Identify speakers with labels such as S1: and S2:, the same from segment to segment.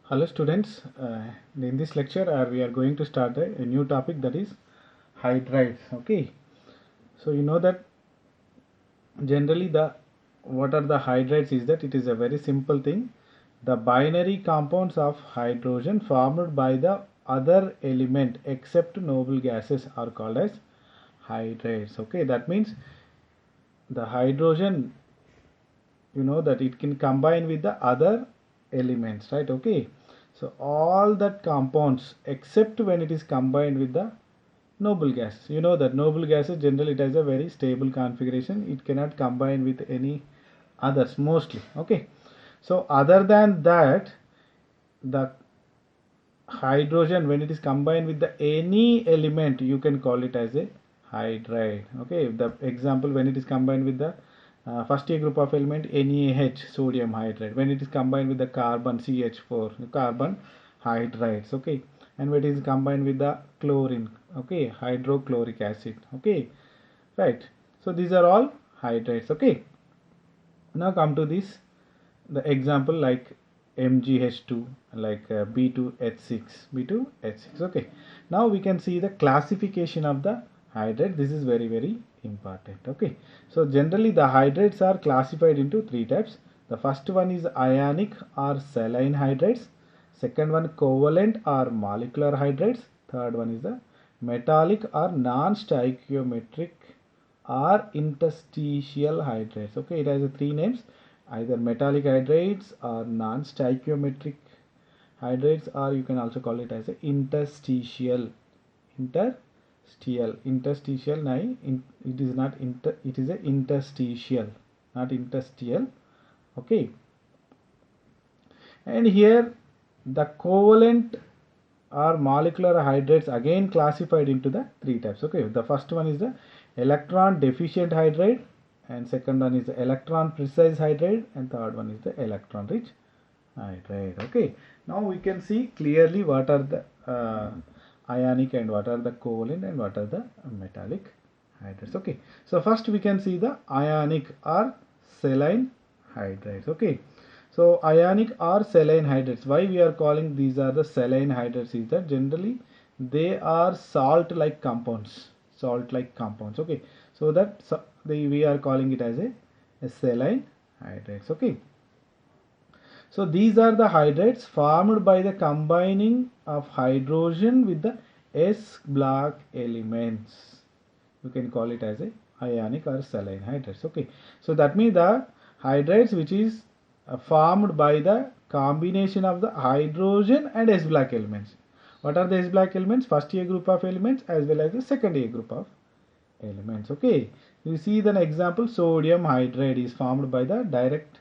S1: Hello students, in this lecture we are going to start a new topic, that is hydrides. Okay, so you know that generally the what are the hydrides is that it is a very simple thing. The binary compounds of hydrogen formed by the other element except noble gases are called as hydrides. Okay, that means the hydrogen, you know that it can combine with the other elements, right? Okay, so all that compounds except when it is combined with the noble gas. You know that noble gases generally it has a very stable configuration, it cannot combine with any others mostly. Okay, so other than that, the hydrogen when it is combined with the any element, you can call it as a hydride. Okay, the example, when it is combined with the first A group of element NaH, sodium hydride, when it is combined with the carbon CH4, carbon hydrides. Okay, and when it is combined with the chlorine, okay, hydrochloric acid. Okay, right, so these are all hydrides. Okay, now come to this, the example like MgH2, like B2H6, B2H6. Okay, now we can see the classification of the hydrate. This is very important. Okay, so generally the hydrates are classified into three types. The first one is ionic or saline hydrates, second one covalent or molecular hydrates, third one is the metallic or non-stoichiometric or interstitial hydrates. Okay, it has three names, either metallic hydrates or non-stoichiometric hydrates, or you can also call it as a interstitial. It is not inter, it is a interstitial, not interstitial. Okay, and here the covalent or molecular hydrates again classified into the three types. Okay, the first one is the electron deficient hydrate, and second one is the electron precise hydrate, and third one is the electron rich hydrate. Okay, now we can see clearly what are the ionic and what are the covalent and what are the metallic hydrates. Okay, so first we can see the ionic or saline hydrates. Okay, so ionic or saline hydrates, why we are calling these are the saline hydrates is that generally they are salt like compounds, okay, so that we are calling it as a saline hydrates. Okay, so these are the hydrates formed by the combining of hydrogen with the S block elements. You can call it as a ionic or saline hydrates. Okay, so that means the hydrates which is formed by the combination of the hydrogen and S block elements. What are the S block elements? First A group of elements as well as the second A group of elements. Okay, you see the example, sodium hydride is formed by the direct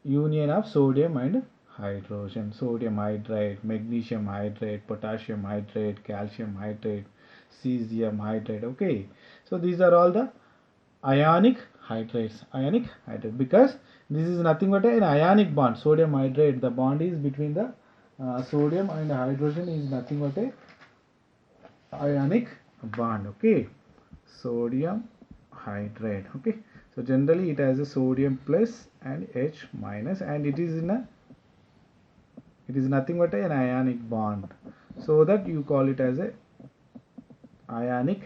S1: union of sodium and hydrogen. Sodium hydride, magnesium hydride, potassium hydride, calcium hydride, cesium hydride. Okay, so these are all the ionic hydrates. Ionic hydrate, because this is nothing but an ionic bond. Sodium hydride, the bond is between the sodium and hydrogen is nothing but a ionic bond. Okay, sodium hydride. Okay, so generally it has a sodium plus and H minus, and it is nothing but an ionic bond, so that you call it as a ionic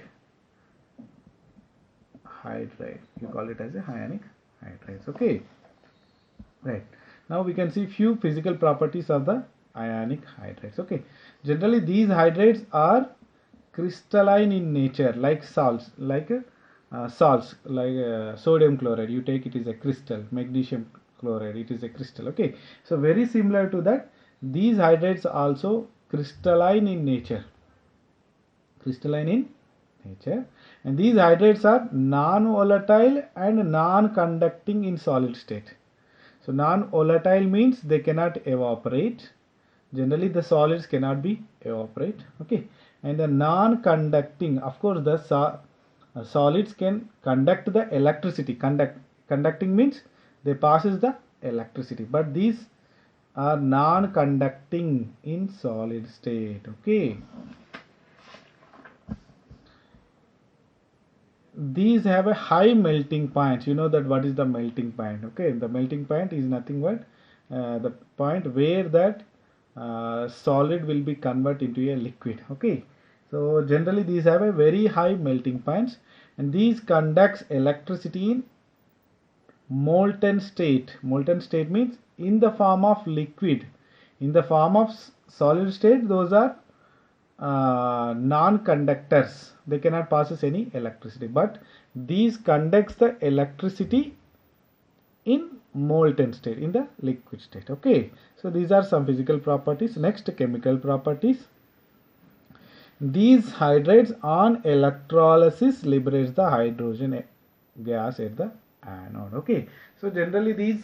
S1: hydride. You call it as a ionic hydride. Okay, right, now we can see few physical properties of the ionic hydrates. Okay, generally these hydrates are crystalline in nature, like salts, sodium chloride, you take it is a crystal, magnesium chloride, it is a crystal. Okay, so very similar to that, these hydrates also crystalline in nature, and these hydrates are non-volatile and non-conducting in solid state. So non-volatile means they cannot evaporate. Generally the solids cannot be evaporate. Okay, and the non-conducting, of course the solids can conduct the electricity. Conducting means they passes the electricity, but these are non-conducting in solid state. Okay, these have a high melting point. You know that what is the melting point? Okay, the melting point is nothing but the point where that solid will be converted into a liquid. Okay, so generally these have a very high melting points, and these conducts electricity in molten state. Molten state means in the form of liquid. In the form of solid state, those are non-conductors. They cannot passes any electricity, but these conducts the electricity in molten state, in the liquid state. Okay, so these are some physical properties. Next, chemical properties. These hydrates on electrolysis liberates the hydrogen gas at the anode. Okay, so generally these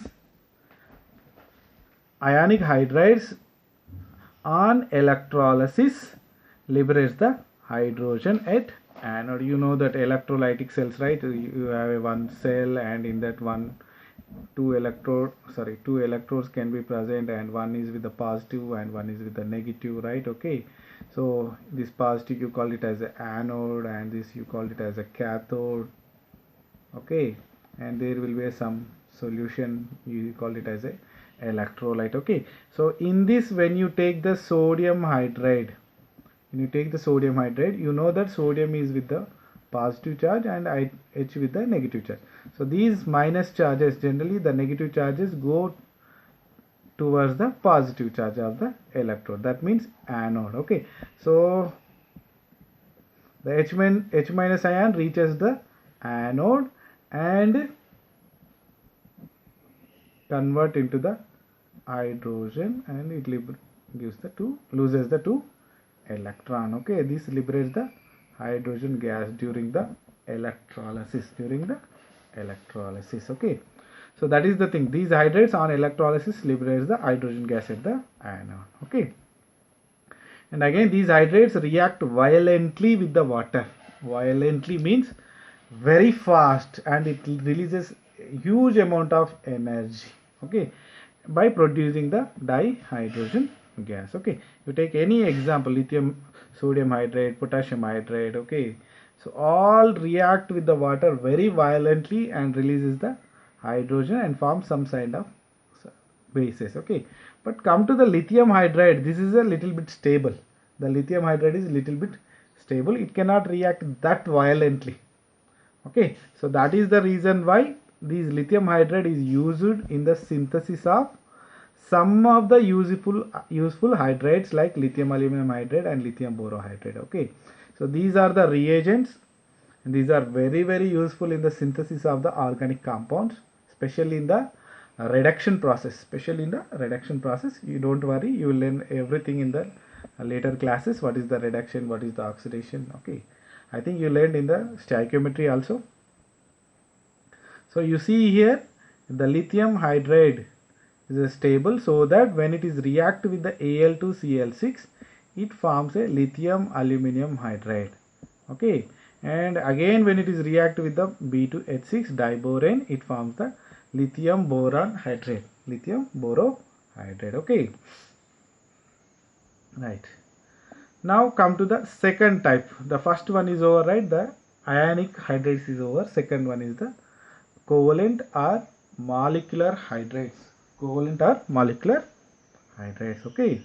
S1: ionic hydrides on electrolysis liberates the hydrogen at anode. You know that electrolytic cells, right? You have one cell, and in that two electrodes can be present, and one is with the positive and one is with the negative, right? Okay, so this positive you call it as an anode, and this you call it as a cathode. Okay, and there will be some solution, you call it as a electrolyte. Okay, so in this, when you take the sodium hydride, you know that sodium is with the positive charge and H with the negative charge. So these minus charges, generally the negative charges go towards the positive charge of the electrode, that means anode. Okay, so the H minus ion reaches the anode and convert into the hydrogen, and it loses the two electron. Okay, this liberates the hydrogen gas during the electrolysis. Okay, so that is the thing. These hydrates on electrolysis liberates the hydrogen gas at the anode. Okay, and again these hydrates react violently with the water. Violently means very fast, and it releases huge amount of energy. Okay, by producing the dihydrogen gas. Okay, you take any example, lithium, sodium hydride, potassium hydride. Okay, so all react with the water very violently and releases the hydrogen and form some kind of bases. Okay, but come to the lithium hydride, this is a little bit stable. The lithium hydride is a little bit stable, it cannot react that violently. Okay, so that is the reason why this lithium hydride is used in the synthesis of some of the useful hydrides like lithium aluminum hydride and lithium borohydride. Okay, so these are the reagents, and these are very, very useful in the synthesis of the organic compounds, especially in the reduction process. You don't worry, you will learn everything in the later classes. What is the reduction, what is the oxidation? Okay, I think you learned in the stoichiometry also. So you see here the lithium hydride is stable, so that when it is react with the Al2Cl6, it forms a lithium aluminum hydride. Okay, and again when it is react with the B2H6 diborane, it forms the lithium boron hydride. Okay, right. Now come to the second type. The first one is over, right? The ionic hydrides is over. Second one is the covalent or molecular hydrides. Okay,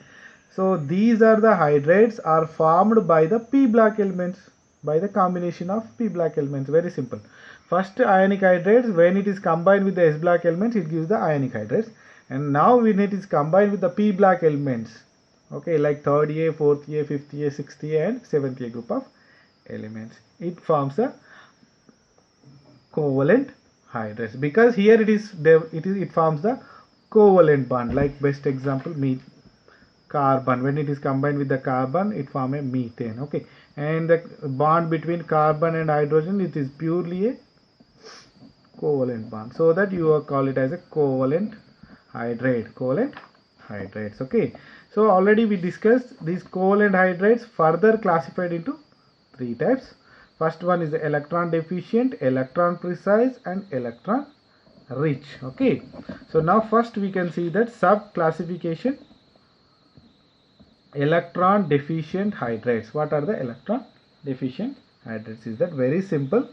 S1: so these are the hydrides are formed by the p block elements, by the combination of p block elements. Very simple. First ionic hydrides, when it is combined with the s block elements, it gives the ionic hydrides, and now when it is combined with the p block elements, okay, like third A, fourth A, fifth A, sixth A and seventh A group of elements, it forms a covalent hydrides, because here it forms the covalent bond. Like best example, carbon, when it is combined with the carbon, it forms a methane. Okay, and the bond between carbon and hydrogen, it is purely a covalent bond, so that you call it as a covalent hydrides. Okay, so already we discussed these covalent hydrides, further classified into three types. First one is the electron deficient, electron precise and electron rich. Okay, so now first we can see that sub classification, electron deficient hydrides. What are the electron deficient hydrides? Is that very simple.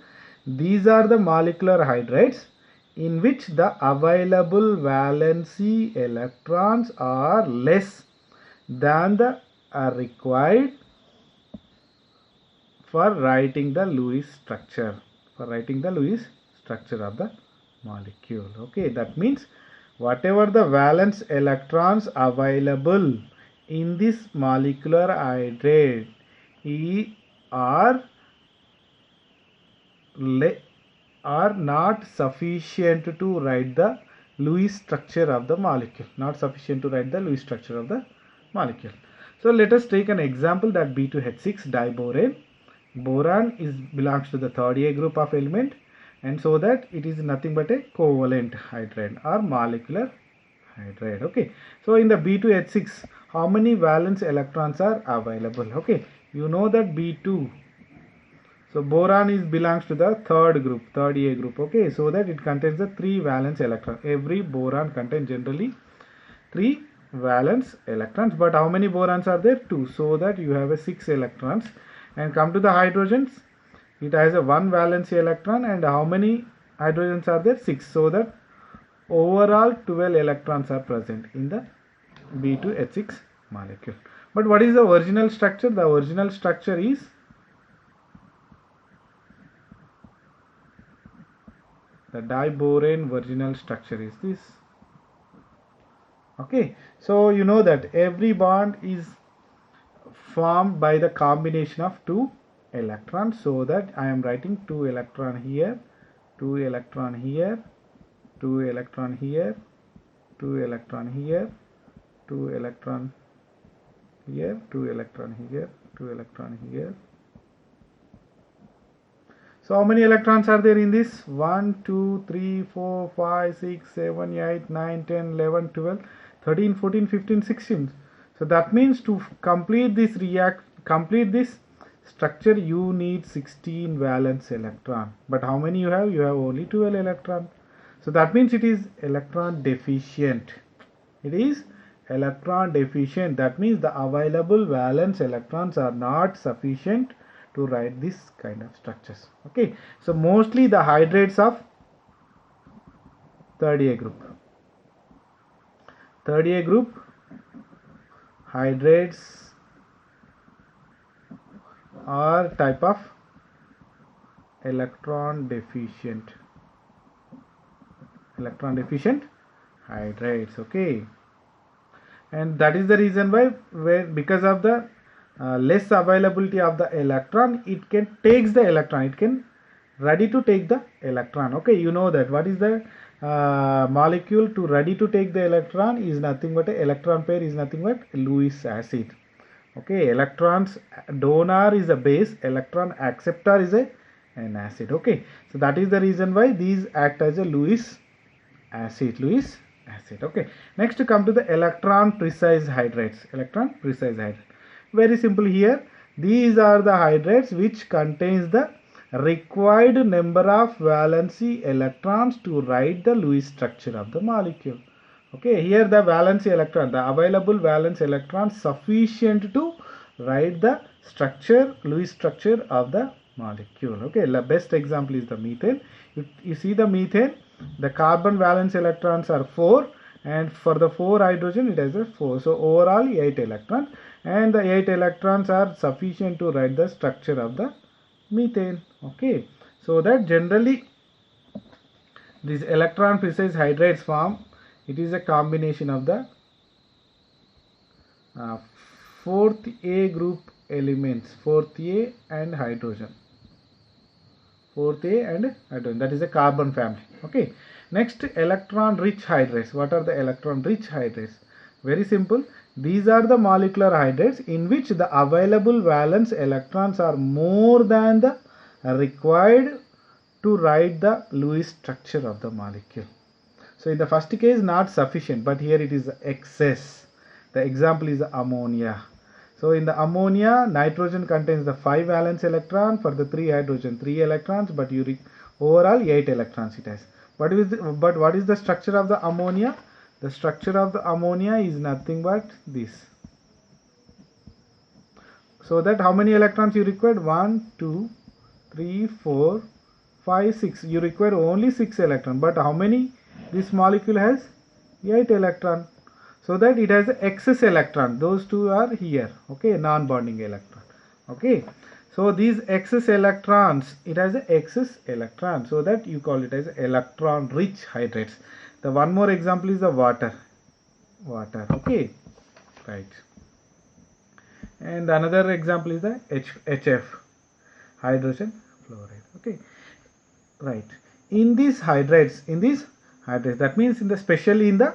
S1: These are the molecular hydrides in which the available valency electrons are less than the are required for writing the Lewis structure, of the molecule. Okay, that means whatever the valence electrons available in this molecular hydrate are not sufficient to write the Lewis structure of the molecule. So let us take an example, that B2H6 diborane. Boron belongs to the third A group of element, and so that it is nothing but a covalent hydride or molecular hydride. Okay, so in the B2H6, how many valence electrons are available? Okay, you know that B2. So boron belongs to the third A group. Okay, so that it contains the 3 valence electrons. Every boron contains generally 3 valence electrons, but how many borons are there? 2. So that you have a 6 electrons. And come to the hydrogens, it has a 1 valence electron, and how many hydrogens are there? 6. So that overall 12 electrons are present in the B2H6 molecule. But what is the original structure? The original structure is the diborane. Original structure is this. Okay, so you know that every bond is formed by the combination of 2 electrons, so that I am writing 2 electron here, 2 electron here, 2 electron here, 2 electron here, 2 electron here, 2 electron here, 2 electron here. So how many electrons are there in this? 1, 2, 3, 4, 5, 6, 7, 8, 9, 10, 11, 12, 13, 14, 15, 16. So that means to complete this structure, you need 16 valence electron. But how many you have? You have only 12 electron. So that means it is electron deficient. That means the available valence electrons are not sufficient to write this kind of structures. Okay, so mostly the hydrates of third A group. Hydrates are type of electron deficient hydrates. Okay, and that is the reason why, because of the less availability of the electron, it can ready to take the electron. Okay, you know that what is the molecule to ready to take the electron is nothing but a electron pair is nothing but Lewis acid. Okay, electrons donor is a base, electron acceptor is an acid. Okay, so that is the reason why these act as a Lewis acid. Okay, next to come to the electron precise hydrates. Very simple here. These are the hydrates which contains the required number of valency electrons to write the Lewis structure of the molecule. Okay, here the valency electron, the available valence electron sufficient to write the Lewis structure of the molecule. Okay, the best example is the methane. You see the methane, the carbon valence electrons are 4, and for the 4 hydrogen it has a 4. So overall 8 electrons, and the 8 electrons are sufficient to write the structure of the methane. Okay, so that generally these electron precise hydrates form, it is a combination of the 4th A group elements, 4th A and hydrogen. That is a carbon family. Okay, next, electron rich hydrates. What are the electron rich hydrates? Very simple. These are the molecular hydrates in which the available valence electrons are more than the required to write the Lewis structure of the molecule. So in the first case not sufficient, but here it is excess. The example is ammonia. So in the ammonia, nitrogen contains the 5 valence electron, for the 3 hydrogen 3 electrons, but overall 8 electrons it has. But what is the structure of the ammonia? The structure of the ammonia is nothing but this. So that how many electrons you required? 1, 2, 3, 4, 5, 6. You require only 6 electrons. But how many this molecule has? 8 electrons. so that it has excess electron. Those two are here, okay, non-bonding electron, okay. So these excess electrons, it has a excess electron, so that you call it as electron rich hydrates. The one more example is the water, okay, right. And another example is the HF, hydrogen fluoride, okay, right. In these hydrates, that means especially in the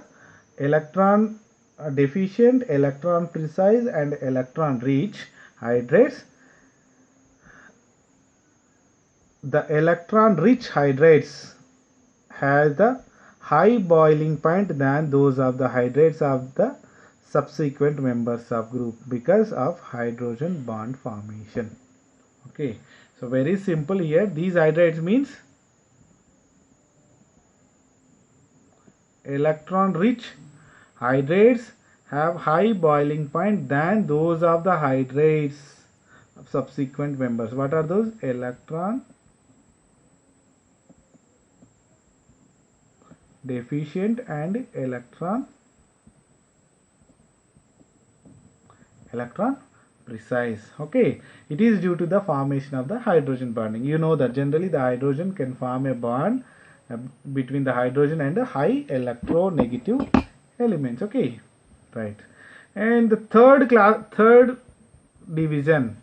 S1: electron deficient, electron precise and electron rich hydrates, the electron rich hydrates has the high boiling point than those of the hydrates of the subsequent members of group because of hydrogen bond formation, okay. So very simple here, these hydrates means electron rich hydrates have high boiling point than those of the hydrates of subsequent members. What are those? Electron deficient and electron precise, okay. It is due to the formation of the hydrogen bonding. You know that generally the hydrogen can form a bond between the hydrogen and the high electronegative elements, okay, right. And the third division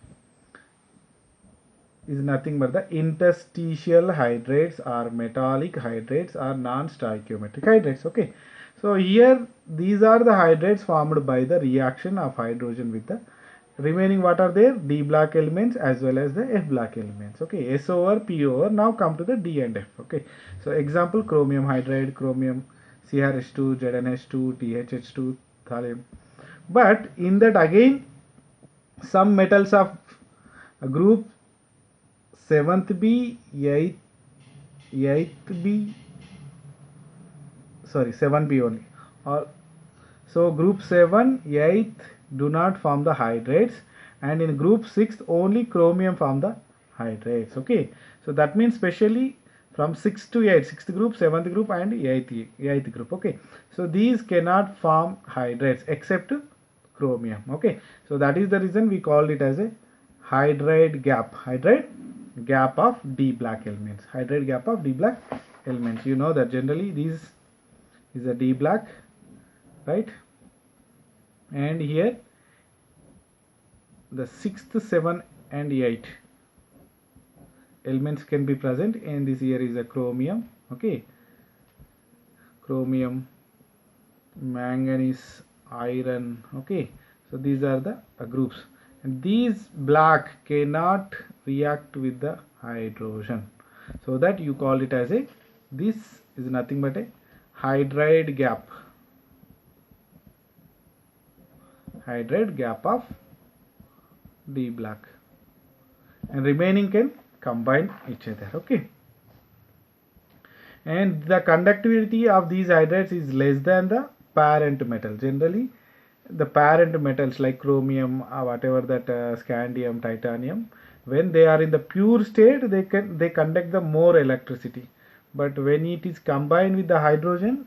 S1: is nothing but the interstitial hydrates or metallic hydrates or non-stoichiometric hydrates, okay. So here these are the hydrates formed by the reaction of hydrogen with the remaining, what are there? D block elements as well as the F block elements, okay. S over P over. Now come to the D and F, okay. So example, chromium hydride, chromium CrH2, ZnH2, THH2, thallium. But in that again some metals of group 7th B, 8th B, sorry 7B only, or so group 7, 8th do not form the hydrates, and in group 6th only chromium form the hydrates, okay. So that means specially from 6th to 8th, 6th group, 7th group and 8th group, okay. So these cannot form hydrates except chromium, okay. So that is the reason we call it as a hydride gap of D block elements, hydride gap of D block elements. You know that generally this is a D block, right, and here the 6th, 7 and 8 elements can be present, and this here is a chromium, okay, chromium, manganese, iron, okay. So these are the groups, and these black cannot react with the hydrogen, so that you call it as a, this is nothing but a hydride gap of D block, and remaining can combine each other, okay. And the conductivity of these hydrates is less than the parent metal. Generally the parent metals like chromium, whatever that scandium, titanium, when they are in the pure state they conduct the more electricity, but when it is combined with the hydrogen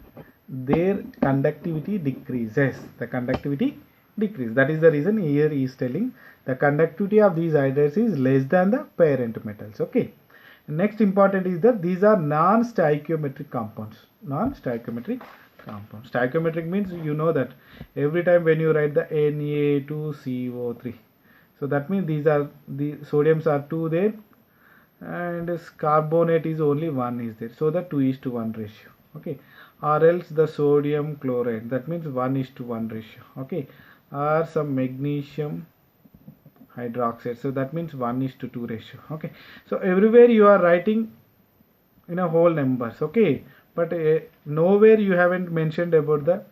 S1: their conductivity decreases, that is the reason here he is telling the conductivity of these hydrates is less than the parent metals, okay. Next important is that these are non-stoichiometric compounds. Stoichiometric means you know that every time when you write the Na2CO3, so that means these are the sodiums are 2 there and carbonate is only 1 is there, so the 2:1 ratio, okay. Or else the sodium chloride, that means 1:1 ratio, okay. Or some magnesium hydroxide, so that means 1:2 ratio, okay. So everywhere you are writing in a whole numbers, okay, but nowhere you haven't mentioned about the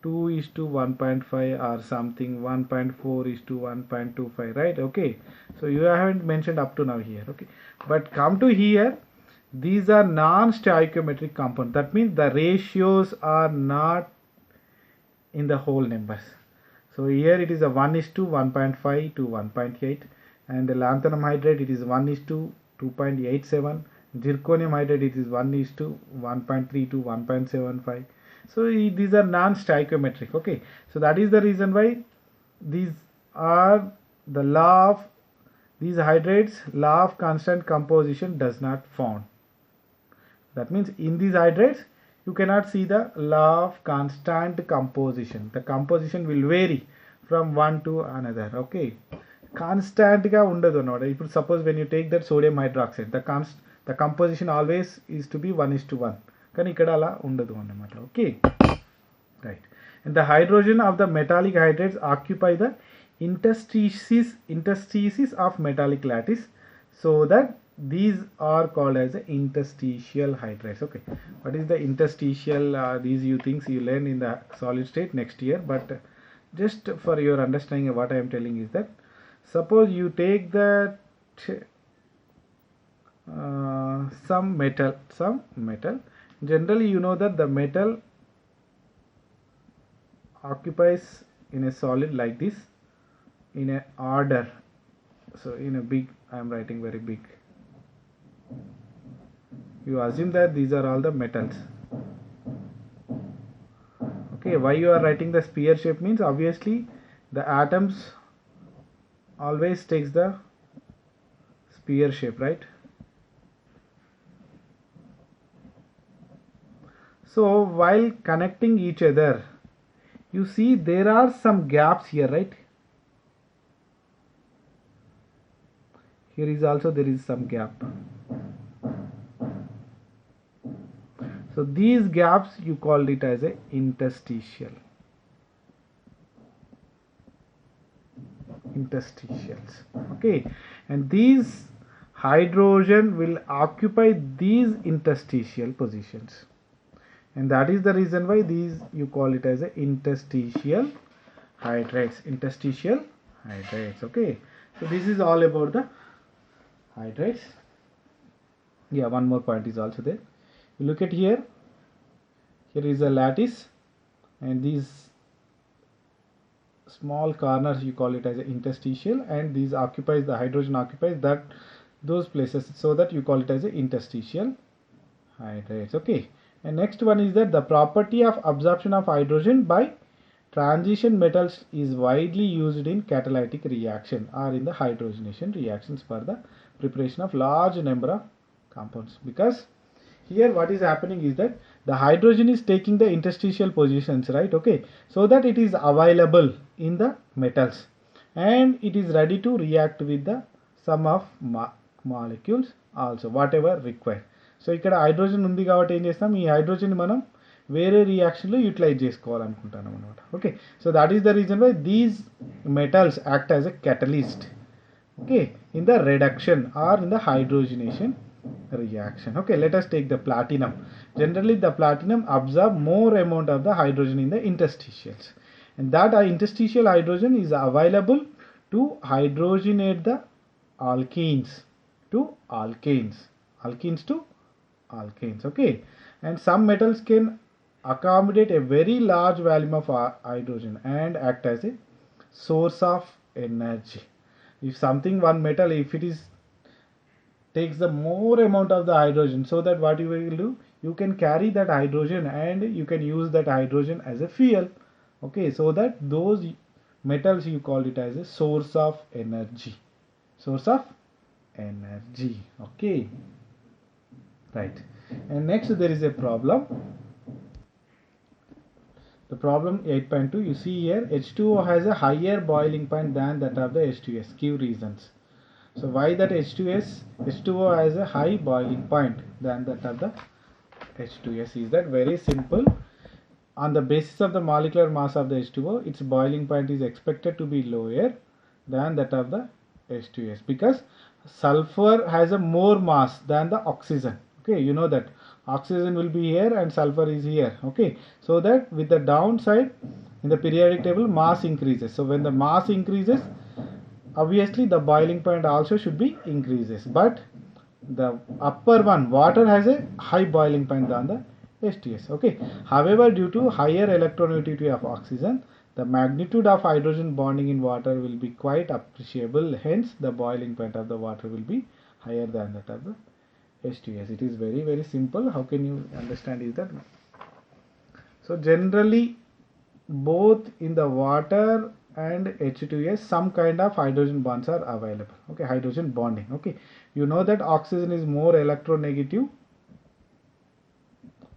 S1: 2:1.5 or something 1.4:1.25, right, okay. So you haven't mentioned up to now here, okay. But come to here, these are non-stoichiometric compounds, that means the ratios are not in the whole numbers. So here it is a 1:1.5 to 1.8, and the lanthanum hydrate it is 1:2.87, zirconium hydrate it is 1:1.3 to 1.75, So these are non-stoichiometric. Okay, so that is the reason why these are the law of these hydrates, law of constant composition does not found. That means in these hydrates you cannot see the law of constant composition. The composition will vary from one to another. Okay, constant ga undadu annamata. If suppose when you take that sodium hydroxide, the composition always is to be 1:1. కానీ ఇక్కడ అలా ఉండదు అన్నమాట. Okay, right. And the hydrogen of the metallic hydrates occupy the interstices of metallic lattice, so that these are called as the interstitial hydrates. Okay, what is the interstitial? These you things you learn in the solid state next year, but just for your understanding, what I am telling is that suppose you take that some metal. Generally you know that the metal occupies in a solid like this in a order. So in a big, I am writing very big. You assume that these are all the metals. Okay, why you are writing the sphere shape means obviously the atoms always takes the sphere shape, right? So while connecting each other, you see there are some gaps here, right? Here is also there is some gap. So these gaps you called it as a interstitials. Okay, and these hydrogen will occupy these interstitial positions, and that is the reason why these you call it as a interstitial hydrates. Okay, so this is all about the hydrates. Yeah, one more point is also there. You look at here is a lattice, and these small corners you call it as an interstitial, and these occupies the hydrogen occupies those places, so that you call it as an interstitial hydrates. Okay, and next one is that the property of absorption of hydrogen by transition metals is widely used in catalytic reaction or in the hydrogenation reactions for the preparation of large number of compounds. Because here what is happening is that the hydrogen is taking the interstitial positions, right? Okay, so that it is available in the metals and it is ready to react with the sum of molecules also, whatever required. So ఇక్కడ hydrogen ఉంది కాబట్టి ఏం చేస్తాం, ఈ hydrogen మనం వేరే రియాక్షన్లో utilise చేసుకోవాలనుకుంటాం అనమాట. Okay, so that is the reason why these metals act as a catalyst, okay, in the reduction or in the hydrogenation reaction. Okay, let us take the platinum. Generally the platinum absorb more amount of the hydrogen in the interstitials, and that interstitial hydrogen is available to hydrogenate the alkenes to alkanes. Okay, and some metals can accommodate a very large volume of hydrogen and act as a source of energy. If something, one metal, if it is takes the more amount of the hydrogen, so that what you will do, you can carry that hydrogen and you can use that hydrogen as a fuel. Okay, so that those metals you call it as a source of energy. Okay, right. And next there is a problem. The problem 8.2, you see here H2O has a higher boiling point than that of the H2S. Give reasons. So why that H2O has a high boiling point than that of the H2S is that very simple. On the basis of the molecular mass of the H2O, its boiling point is expected to be lower than that of the H2S, because sulfur has a more mass than the oxygen. Okay, you know that oxygen will be here and sulfur is here. Okay, so that with the downside in the periodic table mass increases. So when the mass increases, obviously the boiling point also should be increases, but the upper one, water, has a high boiling point than the H2S. Okay, however, due to higher electronegativity of oxygen, the magnitude of hydrogen bonding in water will be quite appreciable, hence the boiling point of the water will be higher than that of the H2S. It is very simple. How can you understand is that? So generally both in the water and H2S some kind of hydrogen bonds are available. Okay, hydrogen bonding. Okay, you know that oxygen is more electronegative,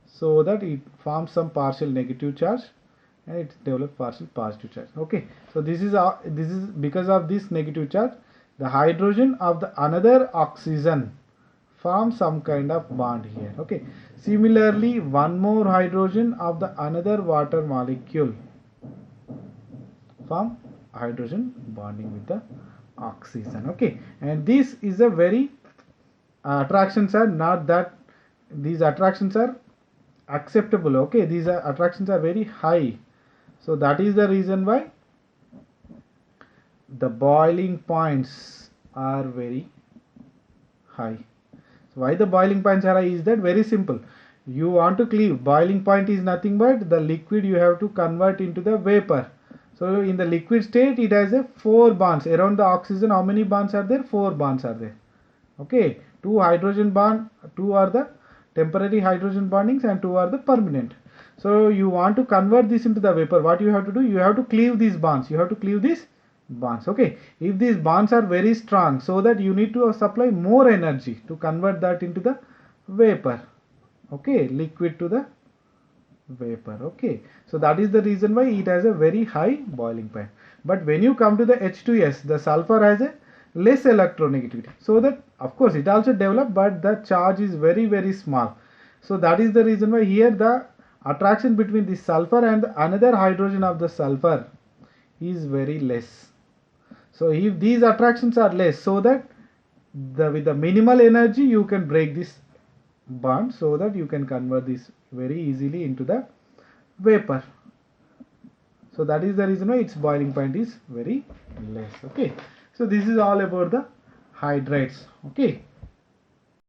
S1: so that it forms some partial negative charge and it develops partial positive charge. Okay, so this is because of this negative charge, the hydrogen of the another oxygen form some kind of bond here. Okay, similarly one more hydrogen of the another water molecule form hydrogen bonding with the oxygen. Okay, and this is a very attractions are not that, these attractions are acceptable. Okay, these are attractions are very high, so that is the reason why the boiling points are very high. So why the boiling points are high is that very simple. You want to cleave, boiling point is nothing but the liquid you have to convert into the vapor. So in the liquid state it has a 4 bonds around the oxygen. How many bonds are there? 4 bonds are there. Okay, 2 hydrogen bond, 2 are the temporary hydrogen bondings and 2 are the permanent. So you want to convert this into the vapor. What you have to do? You have to cleave these bonds. You have to cleave these bonds. Okay, if these bonds are very strong, so that you need to supply more energy to convert that into the vapor. Okay, liquid to the vapor. Okay, so that is the reason why it has a very high boiling point. But when you come to the H2S, the sulfur has a less electronegativity, so that of course it also developed, but the charge is very small. So that is the reason why here the attraction between the sulfur and another hydrogen of the sulfur is very less. So if these attractions are less, so that with the minimal energy you can break this bond, so that you can convert this very easily into the vapor. So that is the reason why its boiling point is very less. Okay, so this is all about the hydrides. Okay,